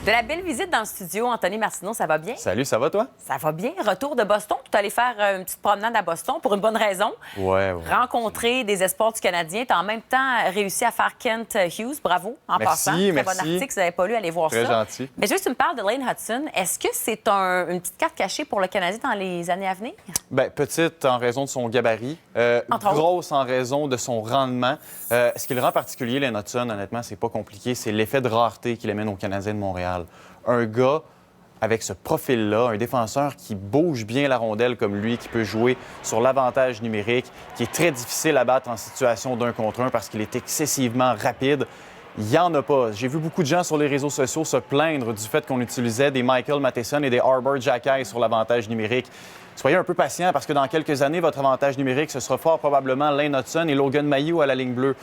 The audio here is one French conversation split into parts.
De la belle visite dans le studio, Anthony Martineau, ça va bien? Salut, ça va toi? Ça va bien. Retour de Boston. Tu es allé faire une petite promenade à Boston pour une bonne raison. Ouais. Rencontrer des espoirs du Canadien. Tu as en même temps réussi à faire Kent Hughes. Bravo, en passant. Très bon article. Si vous n'avez pas lu, allez voir Très ça. gentil. Mais je veux que tu me parles de Lane Hutson. Est-ce que c'est une petite carte cachée pour le Canadien dans les années à venir? Bien, petite en raison de son gabarit. Grosse en raison de son rendement. Ce qui le rend particulier, Lane Hutson, honnêtement, c'est pas compliqué. C'est l'effet de rareté qui l'amène au Canadien de Montréal. Un gars avec ce profil-là, un défenseur qui bouge bien la rondelle comme lui, qui peut jouer sur l'avantage numérique, qui est très difficile à battre en situation d'un contre un parce qu'il est excessivement rapide. Il n'y en a pas. J'ai vu beaucoup de gens sur les réseaux sociaux se plaindre du fait qu'on utilisait des Michael Matheson et des Arbor Xhekaj sur l'avantage numérique. Soyez un peu patient parce que dans quelques années, votre avantage numérique, ce sera fort probablement Lane Hutson et Logan Mailloux à la ligne bleue.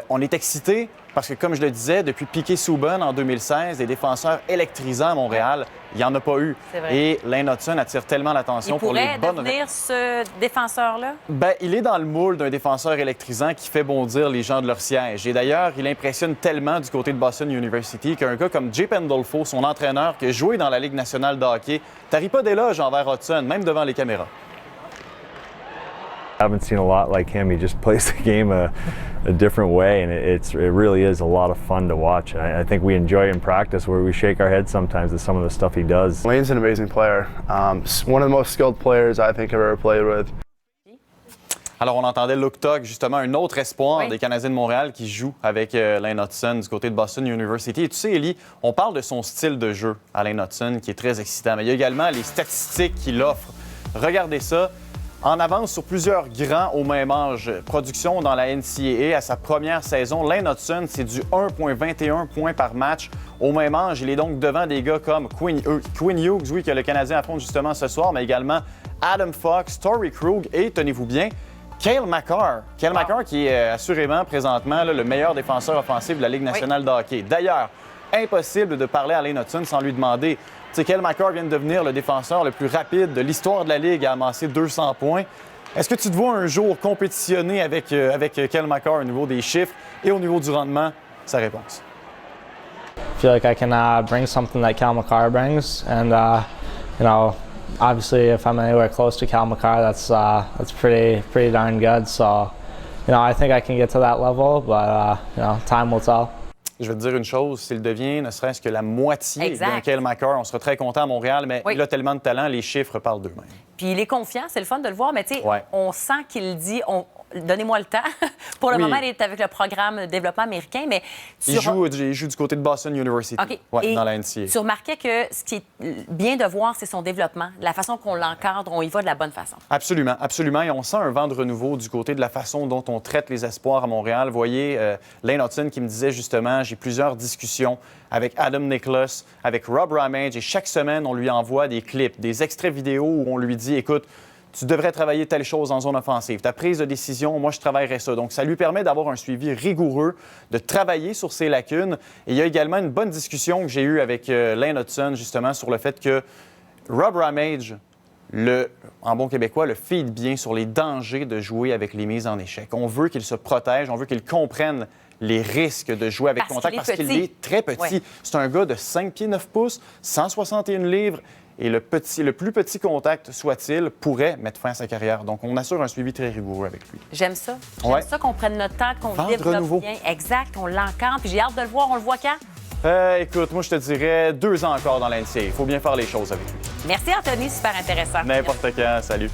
On est excités parce que, comme je le disais, depuis Piquet Souban en 2016, des défenseurs électrisants à Montréal, il n'y en a pas eu. Et Lane Hutson attire tellement l'attention pour les bonnes... Il pourrait devenir ce défenseur-là? Bien, il est dans le moule d'un défenseur électrisant qui fait bondir les gens de leur siège. Et d'ailleurs, il impressionne tellement du côté de Boston University qu'un gars comme Jay Pandolfo, son entraîneur, qui a joué dans la Ligue nationale de hockey, tarit pas d'éloge envers Hutson, même devant les caméras. I haven't seen a lot like him. He just plays the game a different way, and it really is a lot of fun to watch. I think we enjoy in practice where we shake our heads sometimes at some of the stuff he does. Lane's an amazing player. One of the most skilled players I think I've ever played with. Alors, on entendait Luke Tugg, justement, un autre espoir des Canadiens de Montréal qui joue avec Lane Hutson du côté de Boston University. Et tu sais, Élie, on parle de son style de jeu à Lane Hutson qui est très excitant, mais il y a également les statistiques qu'il offre. Regardez ça. En avance sur plusieurs grands au même âge. Production dans la NCAA à sa première saison. Lane Hutson, c'est du 1,21 points par match. Au même âge, il est donc devant des gars comme Quinn Hughes, oui, que le Canadien affronte justement ce soir, mais également Adam Fox, Torrey Krug et, tenez-vous bien, Cale Makar. Cale Makar qui est assurément présentement là, le meilleur défenseur offensif de la Ligue nationale de hockey. D'ailleurs, impossible de parler à Lane Hutson sans lui demander. Tu sais, Cale Makar vient de devenir le défenseur le plus rapide de l'histoire de la Ligue à amasser 200 points. Est-ce que tu te vois un jour compétitionner avec Cale Makar au niveau des chiffres et au niveau du rendement? Sa réponse. I feel like I can bring something that Cale Makar brings, and obviously if I'm anywhere close to Cale Makar, that's pretty darn good. So, I think I can get to that level, but time will tell. Je vais te dire une chose, s'il devient ne serait-ce que la moitié d'un Cale Makar, on sera très content à Montréal, mais il a tellement de talent, les chiffres parlent d'eux-mêmes. Puis il est confiant, c'est le fun de le voir, mais tu sais, on sent qu'il dit donnez-moi le temps. Pour le moment, il est avec le programme de développement américain, mais... Il joue du côté de Boston University, dans la NCAA. Tu remarquais que ce qui est bien de voir, c'est son développement, la façon qu'on l'encadre, on y va de la bonne façon. Absolument, absolument. Et on sent un vent de renouveau du côté de la façon dont on traite les espoirs à Montréal. Vous voyez, Lane Hutson qui me disait justement, j'ai plusieurs discussions avec Adam Nicholas, avec Rob Ramage, et chaque semaine, on lui envoie des clips, des extraits vidéo où on lui dit, écoute, tu devrais travailler telle chose en zone offensive. Ta prise de décision, moi, je travaillerais ça. Donc, ça lui permet d'avoir un suivi rigoureux, de travailler sur ses lacunes. Et il y a également une bonne discussion que j'ai eue avec Lane Hutson, justement, sur le fait que Rob Ramage, en bon québécois, le feed bien sur les dangers de jouer avec les mises en échec. On veut qu'il se protège, on veut qu'il comprenne les risques de jouer avec contact parce qu'il est très petit. C'est un gars de 5 pieds 9 pouces, 161 livres. Et le plus petit contact soit-il pourrait mettre fin à sa carrière. Donc, on assure un suivi très rigoureux avec lui. J'aime ça. J'aime ça qu'on prenne notre temps, qu'on développe bien. Exact, on l'encadre. Puis j'ai hâte de le voir. On le voit quand? Écoute, moi, je te dirais 2 ans encore dans l'NCAA. Il faut bien faire les choses avec lui. Merci, Anthony. Super intéressant. N'importe quand. Salut.